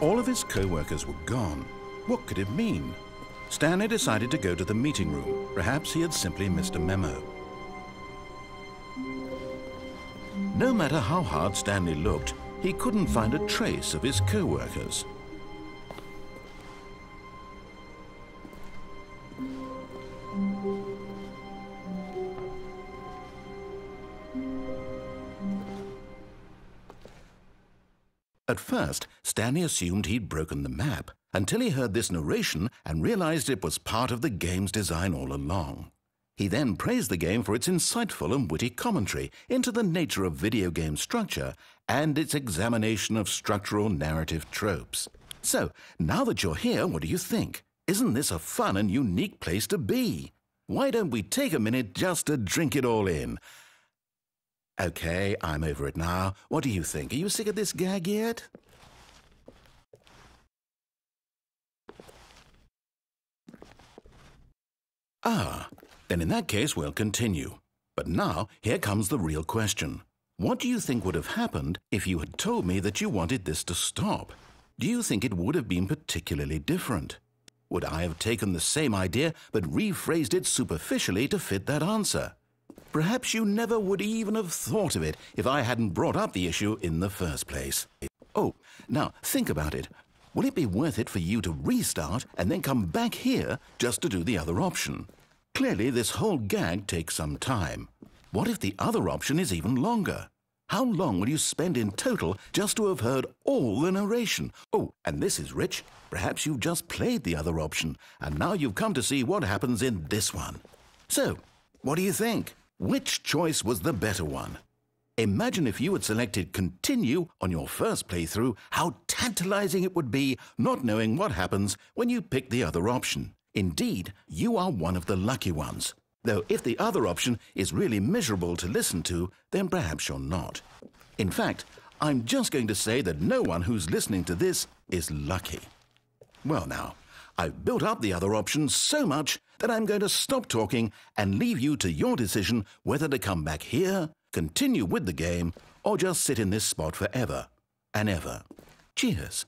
All of his co-workers were gone. What could it mean? Stanley decided to go to the meeting room. Perhaps he had simply missed a memo. No matter how hard Stanley looked, he couldn't find a trace of his co-workers. At first, Stanley assumed he'd broken the map, until he heard this narration and realized it was part of the game's design all along. He then praised the game for its insightful and witty commentary into the nature of video game structure and its examination of structural narrative tropes. So, now that you're here, what do you think? Isn't this a fun and unique place to be? Why don't we take a minute just to drink it all in? Okay, I'm over it now. What do you think? Are you sick of this gag yet? Ah, then in that case we'll continue. But now, here comes the real question. What do you think would have happened if you had told me that you wanted this to stop? Do you think it would have been particularly different? Would I have taken the same idea but rephrased it superficially to fit that answer? Perhaps you never would even have thought of it if I hadn't brought up the issue in the first place. Oh, now think about it. Will it be worth it for you to restart and then come back here just to do the other option? Clearly, this whole gag takes some time. What if the other option is even longer? How long will you spend in total just to have heard all the narration? Oh, and this is rich. Perhaps you've just played the other option, and now you've come to see what happens in this one. So, what do you think? Which choice was the better one? Imagine if you had selected Continue on your first playthrough, how tantalizing it would be not knowing what happens when you pick the other option. Indeed, you are one of the lucky ones. Though if the other option is really miserable to listen to, then perhaps you're not. In fact, I'm just going to say that no one who's listening to this is lucky. Well now, I've built up the other option so much that I'm going to stop talking and leave you to your decision whether to come back here, continue with the game, or just sit in this spot forever and ever. Cheers.